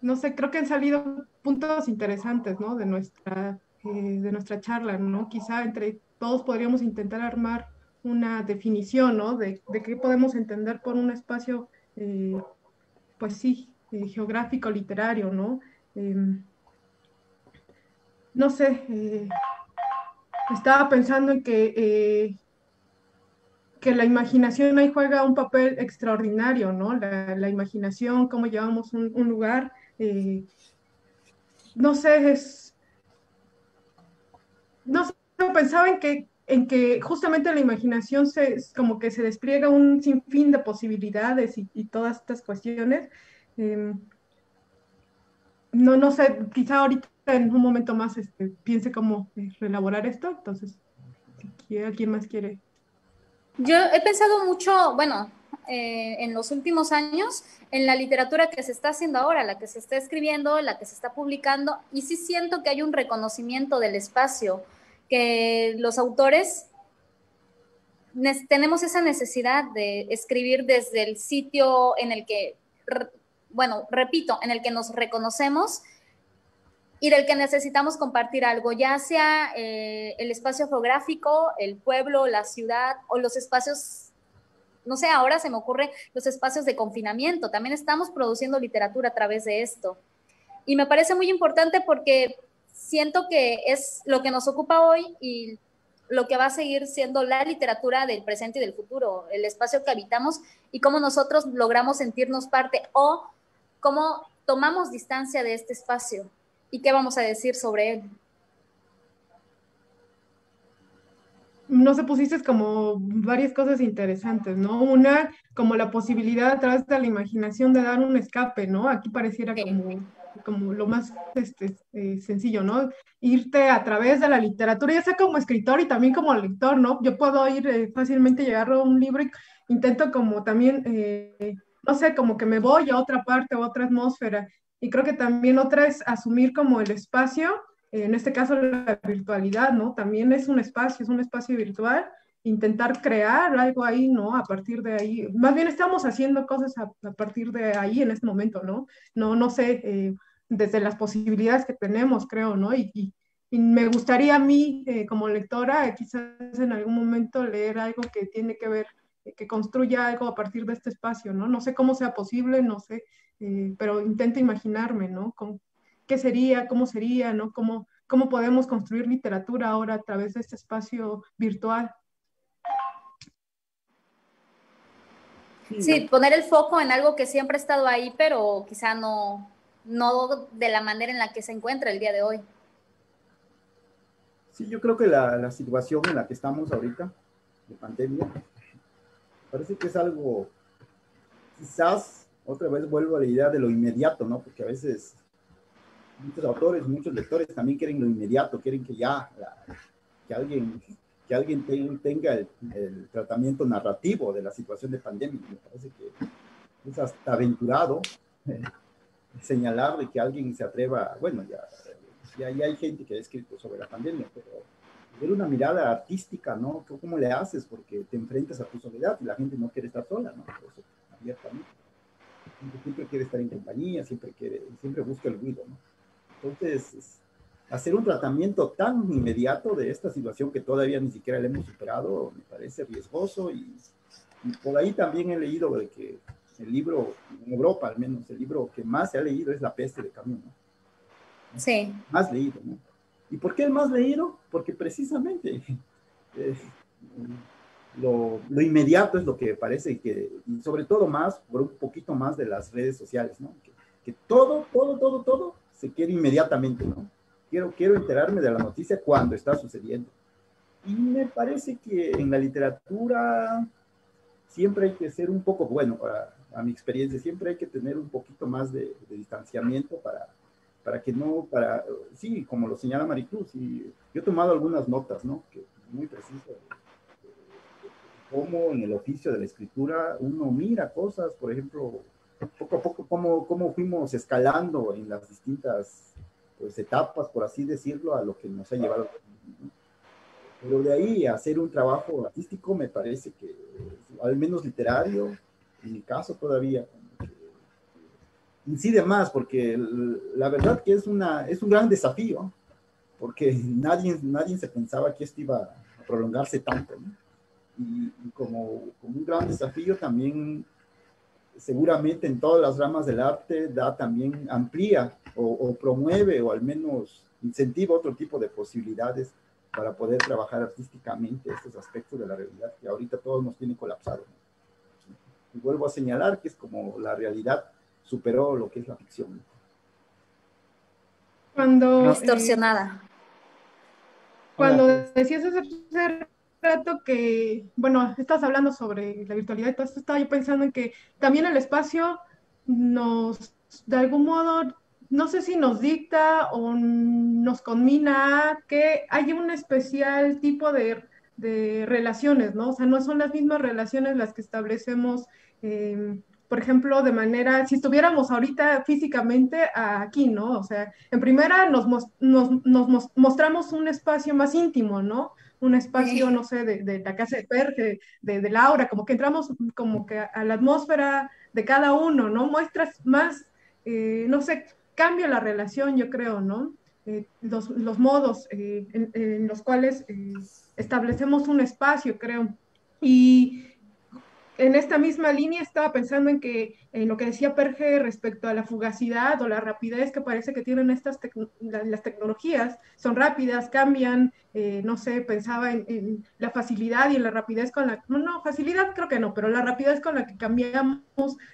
Speaker 2: no sé, creo que han salido puntos interesantes, ¿no? De nuestra charla, ¿no? Quizá entre todos podríamos intentar armar una definición, ¿no? De qué podemos entender por un espacio, pues sí, geográfico, literario, ¿no? No sé, estaba pensando en que la imaginación ahí juega un papel extraordinario, ¿no? La imaginación, cómo llevamos un lugar, no sé, no sé, pensaba en que justamente la imaginación como que se despliega un sinfín de posibilidades y todas estas cuestiones. No sé, quizá ahorita en un momento más piense cómo reelaborar esto, entonces, si alguien más quiere.
Speaker 3: Yo he pensado mucho, bueno, en los últimos años, en la literatura que se está haciendo ahora, la que se está escribiendo, la que se está publicando, y sí siento que hay un reconocimiento del espacio, que los autores tenemos esa necesidad de escribir desde el sitio en el que, bueno, repito, en el que nos reconocemos y del que necesitamos compartir algo, ya sea el espacio geográfico, el pueblo, la ciudad o los espacios, no sé, ahora se me ocurre los espacios de confinamiento. También estamos produciendo literatura a través de esto. Y me parece muy importante porque siento que es lo que nos ocupa hoy y lo que va a seguir siendo la literatura del presente y del futuro, el espacio que habitamos y cómo nosotros logramos sentirnos parte o cómo tomamos distancia de este espacio y qué vamos a decir sobre él.
Speaker 2: No se pusiste como varias cosas interesantes, ¿no? Una, como la posibilidad a través de la imaginación de dar un escape, ¿no? Aquí pareciera
Speaker 3: Sí.
Speaker 2: como lo más sencillo, ¿no? Irte a través de la literatura, ya sea como escritor y también como lector, ¿no? Yo puedo ir fácilmente, llegar a un libro y intento como también, no sé, como que me voy a otra parte, a otra atmósfera. Y creo que también otra es asumir como el espacio, en este caso la virtualidad, ¿no? También es un espacio virtual intentar crear algo ahí, ¿no? A partir de ahí. Más bien estamos haciendo cosas a partir de ahí en este momento, ¿no? No sé, desde las posibilidades que tenemos, creo, ¿no? Y me gustaría a mí, como lectora, quizás en algún momento leer algo que tiene que ver, que construya algo a partir de este espacio, ¿no? No sé cómo sea posible, no sé, pero intento imaginarme, ¿no? ¿Qué sería? ¿Cómo sería? ¿No? ¿Cómo podemos construir literatura ahora a través de este espacio virtual?
Speaker 3: Sí, poner el foco en algo que siempre ha estado ahí, pero quizá no de la manera en la que se encuentra el día de hoy.
Speaker 4: Sí, yo creo que la situación en la que estamos ahorita, de pandemia, parece que es algo, quizás, otra vez vuelvo a la idea de lo inmediato, ¿no? Porque a veces muchos autores, muchos lectores también quieren lo inmediato, quieren que ya, que alguien, tenga el tratamiento narrativo de la situación de pandemia. Me parece que es hasta aventurado eh, señalar de que alguien se atreva, bueno, ya hay gente que ha escrito sobre la pandemia, pero ver una mirada artística, ¿no? ¿Cómo le haces? Porque te enfrentas a tu soledad y la gente no quiere estar sola, ¿no? Por eso, abiertamente. Siempre quiere estar en compañía, siempre busca el ruido, ¿no? Entonces, hacer un tratamiento tan inmediato de esta situación que todavía ni siquiera le hemos superado, me parece riesgoso y por ahí también he leído de que el libro, en Europa al menos, el libro que más se ha leído es La peste de Camus, ¿no?
Speaker 3: Sí.
Speaker 4: Más leído, ¿no? ¿Y por qué el más leído? Porque precisamente eh, lo inmediato es lo que parece que, y sobre todo más, por un poquito más de las redes sociales, ¿no? Que todo se quiere inmediatamente, ¿no? Quiero enterarme de la noticia cuando está sucediendo. Y me parece que en la literatura siempre hay que ser un poco, bueno, a mi experiencia, siempre hay que tener un poquito más de distanciamiento para que no, sí, como lo señala Maricruz, y yo he tomado algunas notas, ¿no? Que muy precisas, cómo en el oficio de la escritura uno mira cosas, por ejemplo, poco a poco, cómo fuimos escalando en las distintas pues, etapas, por así decirlo, a lo que nos ha llevado. Pero de ahí a hacer un trabajo artístico me parece que, al menos literario, en mi caso todavía, incide más, porque la verdad que es un gran desafío, porque nadie se pensaba que esto iba a prolongarse tanto, ¿no? Y como un gran desafío también seguramente en todas las ramas del arte también amplía o promueve o al menos incentiva otro tipo de posibilidades para poder trabajar artísticamente estos aspectos de la realidad que ahorita todos nos tienen colapsado, ¿no? Y vuelvo a señalar que es como la realidad superó lo que es la ficción.
Speaker 2: Cuando,
Speaker 3: Distorsionada.
Speaker 2: Cuando decías hace rato que, bueno, estás hablando sobre la virtualidad y todo esto, estaba yo pensando en que también el espacio de algún modo, no sé si nos dicta o nos conmina a que haya un especial tipo de relaciones, ¿no? O sea, no son las mismas relaciones las que establecemos, por ejemplo, de manera, si estuviéramos ahorita físicamente aquí, ¿no? O sea, en primera nos mostramos un espacio más íntimo, ¿no? Un espacio, no sé, de la casa de Perge, de Laura, como que entramos como que a la atmósfera de cada uno, ¿no? Muestras más, no sé, cambia la relación, yo creo, ¿no? Los modos en los cuales establecemos un espacio, creo. Y en esta misma línea estaba pensando en lo que decía Perge respecto a la fugacidad o la rapidez que parece que tienen las tecnologías. Son rápidas, cambian, no sé, pensaba en la facilidad y en la rapidez con la... No, facilidad creo que no, pero la rapidez con la que cambiamos,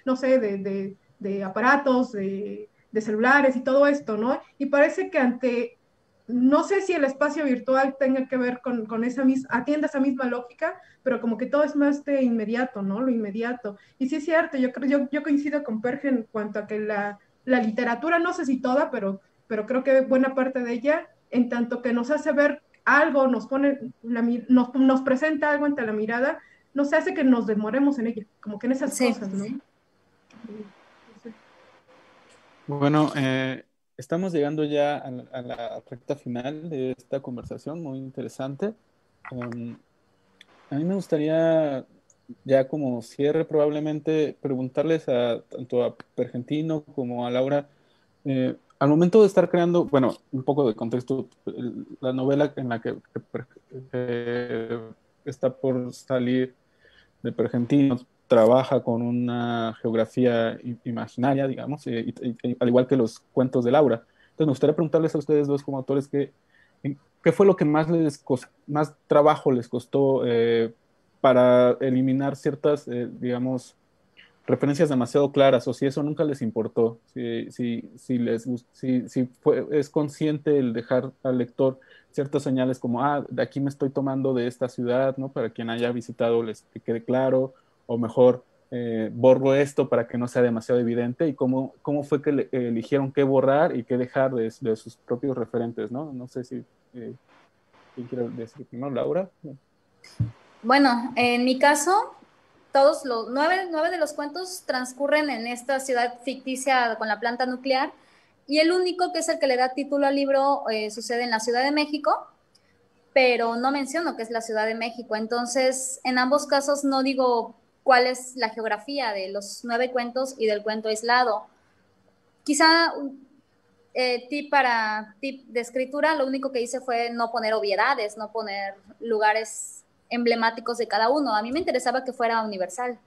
Speaker 2: no sé, de aparatos, de celulares y todo esto, ¿no? Y parece que no sé si el espacio virtual tenga que ver con atienda esa misma lógica, pero como que todo es más de inmediato, ¿no? Lo inmediato. Y sí es cierto, yo coincido con Perge en cuanto a que la literatura, no sé si toda, pero creo que buena parte de ella, en tanto que nos hace ver algo, nos presenta algo ante la mirada, nos hace que nos demoremos en ella, como que en esas cosas, ¿no?
Speaker 1: Bueno, estamos llegando ya a la recta final de esta conversación, muy interesante. A mí me gustaría, ya como cierre, probablemente preguntarles a tanto a Pergentino como a Laura, al momento de estar creando, bueno, un poco de contexto, la novela en la que está por salir de Pergentino trabaja con una geografía imaginaria, digamos, al igual que los cuentos de Laura. Entonces me gustaría preguntarles a ustedes dos como autores qué fue lo que más trabajo les costó para eliminar ciertas, digamos, referencias demasiado claras, o si eso nunca les importó, es consciente el dejar al lector ciertas señales como, de aquí me estoy tomando de esta ciudad, ¿no? Para quien haya visitado les que quede claro, o mejor borro esto para que no sea demasiado evidente, y cómo fue que eligieron qué borrar y qué dejar de sus propios referentes, ¿no? No sé si, ¿quién quiere decir primero, Laura?
Speaker 3: Bueno, en mi caso, todos los nueve de los cuentos transcurren en esta ciudad ficticia con la planta nuclear, y el único que es el que le da título al libro sucede en la Ciudad de México, pero no menciono que es la Ciudad de México. Entonces, en ambos casos no digo cuál es la geografía de los 9 cuentos y del cuento aislado. Quizá tip de escritura, lo único que hice fue no poner obviedades, no poner lugares emblemáticos de cada uno. A mí me interesaba que fuera universal.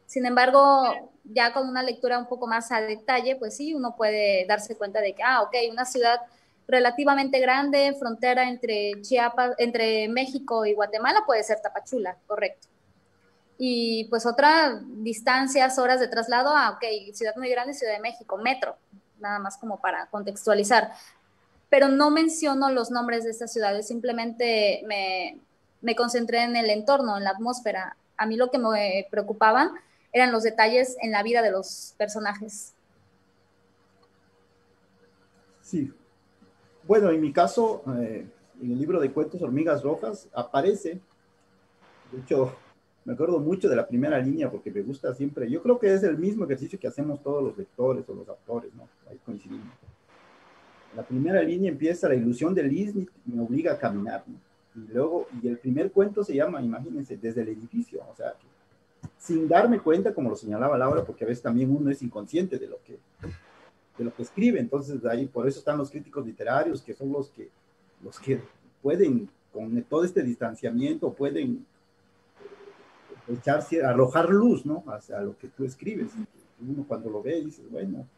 Speaker 3: Sin embargo, ya con una lectura un poco más a detalle, pues sí, uno puede darse cuenta de que, ok, una ciudad relativamente grande, frontera entre Chiapas, entre México y Guatemala, puede ser Tapachula, correcto. Y pues otra, distancias, horas de traslado, ok, ciudad muy grande, Ciudad de México, metro, nada más como para contextualizar. Pero no menciono los nombres de estas ciudades, simplemente me concentré en el entorno, en la atmósfera. A mí lo que me preocupaban eran los detalles en la vida de los personajes.
Speaker 4: Sí. Bueno, en mi caso, en el libro de cuentos Hormigas Rojas aparece, de hecho, me acuerdo mucho de la primera línea porque me gusta siempre, yo creo que es el mismo ejercicio que hacemos todos los lectores o los autores, ¿no? Ahí coincidimos. La primera línea empieza: la ilusión del Liz me obliga a caminar, ¿no? Y luego, y el primer cuento se llama, imagínense, desde el edificio, o sea, sin darme cuenta, como lo señalaba Laura, porque a veces también uno es inconsciente de lo que escribe. Entonces ahí por eso están los críticos literarios, que son los que pueden, con todo este distanciamiento, pueden arrojar luz, ¿no? Hacia lo que tú escribes. Uno cuando lo ve dice, bueno,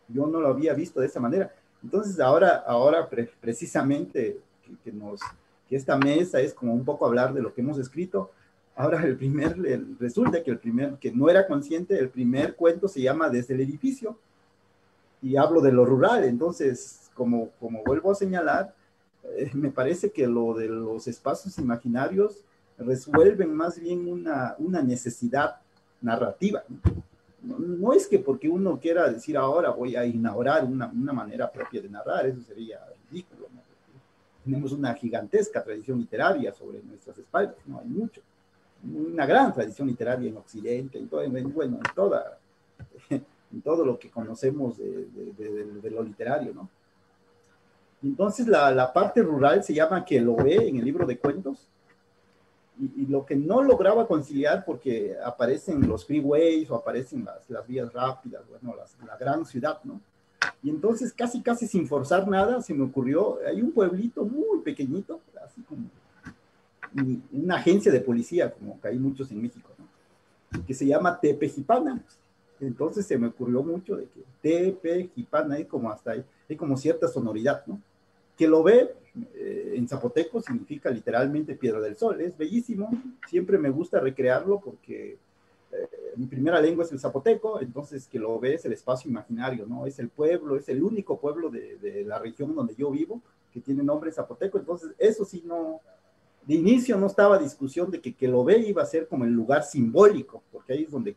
Speaker 4: yo no lo había visto de esa manera. Entonces ahora precisamente que esta mesa es como un poco hablar de lo que hemos escrito. Ahora resulta que no era consciente, el primer cuento se llama Desde el edificio, y hablo de lo rural. Entonces, como vuelvo a señalar, me parece que lo de los espacios imaginarios resuelven más bien una necesidad narrativa. No es que porque uno quiera decir ahora voy a inaugurar una manera propia de narrar, eso sería ridículo, ¿no? Tenemos una gigantesca tradición literaria sobre nuestras espaldas, ¿no? Hay mucho, una gran tradición literaria en Occidente, en todo lo que conocemos de lo literario, ¿no? Entonces la parte rural se llama Que lo ve en el libro de cuentos, y lo que no lograba conciliar, porque aparecen los freeways o aparecen las vías rápidas, bueno, la gran ciudad, ¿no? Y entonces casi sin forzar nada se me ocurrió, hay un pueblito muy pequeñito, así como una agencia de policía, como que hay muchos en México, ¿no? Que se llama Tepejipana. Entonces se me ocurrió mucho de que Tepejipana hay como cierta sonoridad, ¿no? Que lo ve en zapoteco significa literalmente Piedra del Sol. Es bellísimo, siempre me gusta recrearlo porque mi primera lengua es el zapoteco. Entonces que lo ve es el espacio imaginario, ¿no? Es el pueblo, es el único pueblo de la región donde yo vivo que tiene nombre zapoteco. Entonces eso sí, no, de inicio no estaba discusión de que lo ve iba a ser como el lugar simbólico, porque ahí es donde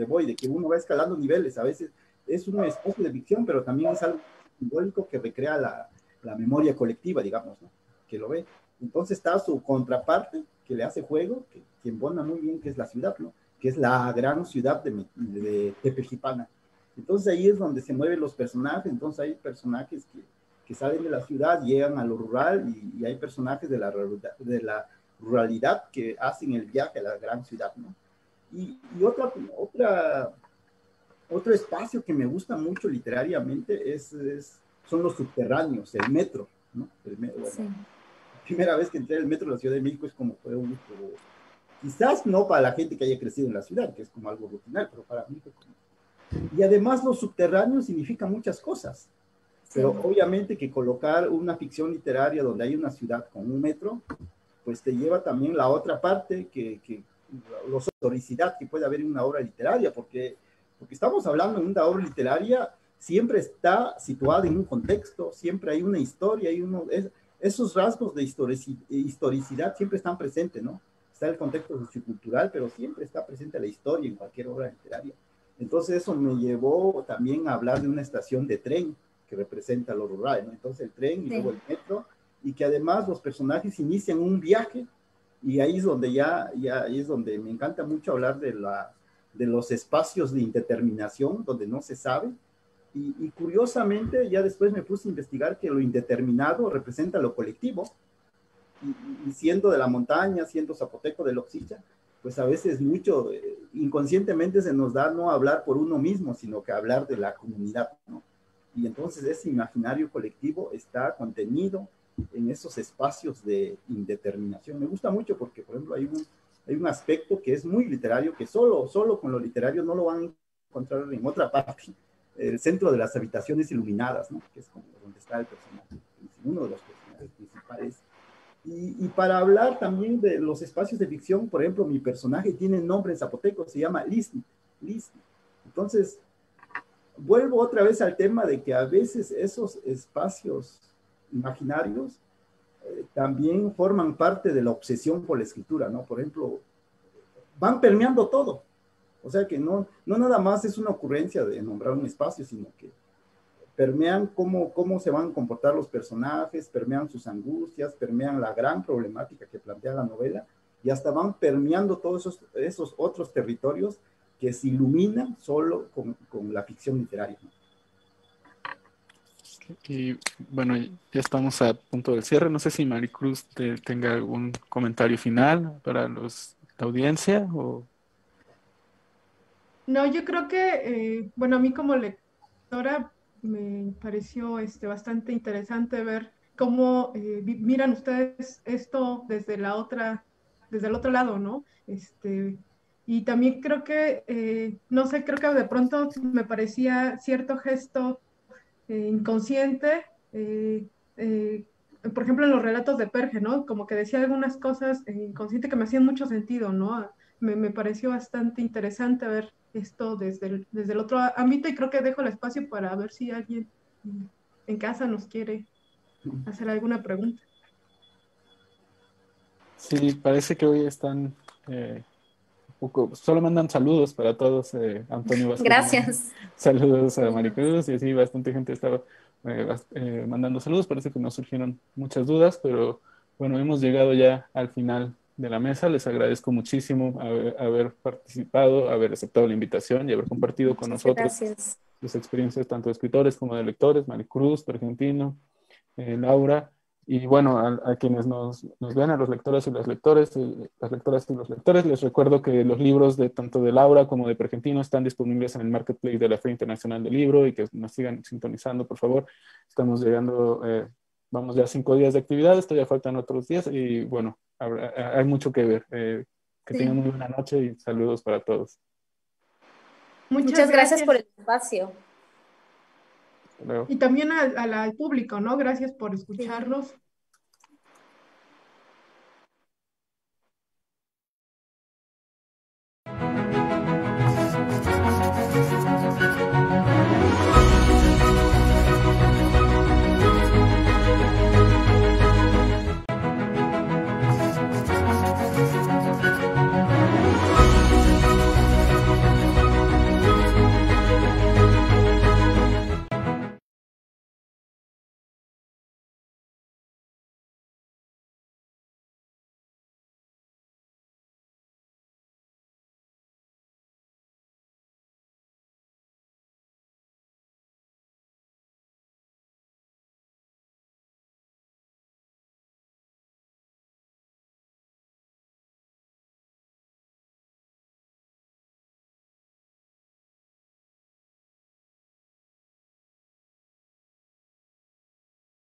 Speaker 4: voy, de que uno va escalando niveles. A veces es un espacio de ficción, pero también es algo simbólico que recrea la memoria colectiva, digamos, ¿no? Que lo ve. Entonces está su contraparte, que le hace juego, que embona muy bien, que es la ciudad, ¿no? Que es la gran ciudad de Tepejipana. Entonces ahí es donde se mueven los personajes. Entonces hay personajes que salen de la ciudad, llegan a lo rural, y hay personajes de ruralidad que hacen el viaje a la gran ciudad, ¿no? Y otro espacio que me gusta mucho literariamente son los subterráneos, el metro, ¿no? Bueno, sí. La primera vez que entré al metro de la Ciudad de México es como fue quizás no para la gente que haya crecido en la ciudad, que es como algo rutinario, pero para mí fue como... Y además los subterráneos significan muchas cosas, pero sí, obviamente que colocar una ficción literaria donde hay una ciudad con un metro, pues te lleva también la otra parte, la historicidad que puede haber en una obra literaria, porque estamos hablando en una obra literaria, siempre está situada en un contexto, siempre hay una historia, esos rasgos de historicidad siempre están presentes, ¿no? Está el contexto sociocultural, pero siempre está presente la historia en cualquier obra literaria. Entonces eso me llevó también a hablar de una estación de tren que representa lo rural, ¿no? Entonces el tren y luego el metro, y que además los personajes inician un viaje, y ahí es donde ahí es donde me encanta mucho hablar de los espacios de indeterminación, donde no se sabe, y curiosamente ya después me puse a investigar que lo indeterminado representa lo colectivo, y siendo de la montaña, siendo zapoteco del Oxicha, pues a veces mucho inconscientemente se nos da no hablar por uno mismo, sino que hablar de la comunidad, ¿no? Y entonces ese imaginario colectivo está contenido en esos espacios de indeterminación. Me gusta mucho porque, por ejemplo, hay un aspecto que es muy literario, que solo con lo literario no lo van a encontrar en otra parte, el centro de las habitaciones iluminadas, ¿no? Que es como donde está el personaje, uno de los personajes principales. Y para hablar también de los espacios de ficción, por ejemplo, mi personaje tiene nombre en zapoteco, se llama Lisni. Entonces, vuelvo otra vez al tema de que a veces esos espacios imaginarios también forman parte de la obsesión por la escritura, ¿no? Por ejemplo, van permeando todo. O sea que no nada más es una ocurrencia de nombrar un espacio, sino que permean cómo se van a comportar los personajes, permean sus angustias, permean la gran problemática que plantea la novela, y hasta van permeando todos esos otros territorios que se iluminan solo con la ficción literaria, ¿no?
Speaker 1: Y bueno, ya estamos a punto del cierre. No sé si Maricruz tenga algún comentario final para la audiencia o...
Speaker 2: No, yo creo que, bueno, a mí como lectora me pareció bastante interesante ver cómo miran ustedes esto desde desde el otro lado, ¿no? Y también creo que, no sé, creo que de pronto me parecía cierto gesto inconsciente, eh, por ejemplo, en los relatos de Perge, ¿no? Como que decía algunas cosas inconscientes que me hacían mucho sentido, ¿no? Me pareció bastante interesante ver esto desde el otro ámbito, y creo que dejo el espacio para ver si alguien en casa nos quiere hacer alguna pregunta.
Speaker 1: Sí, parece que hoy están solo mandan saludos para todos. Antonio Vázquez.
Speaker 3: Gracias.
Speaker 1: Saludos a Maricruz, y así bastante gente estaba mandando saludos. Parece que nos surgieron muchas dudas, pero bueno, hemos llegado ya al final de la mesa. Les agradezco muchísimo haber participado, haber aceptado la invitación y haber compartido con nosotros sus experiencias tanto de escritores como de lectores, Maricruz, Argentino, Laura. Y bueno, a quienes nos ven, a los lectores y las lectoras y los lectores, les recuerdo que los libros tanto de Laura como de Pergentino están disponibles en el Marketplace de la Feria Internacional del Libro, y que nos sigan sintonizando, por favor. Estamos llegando, vamos ya a 5 días de actividades, todavía faltan otros días, y bueno, hay mucho que ver. Que tengan muy buena noche y saludos para todos.
Speaker 3: Muchas gracias por el espacio.
Speaker 2: Y también al público, ¿no? Gracias por escucharnos.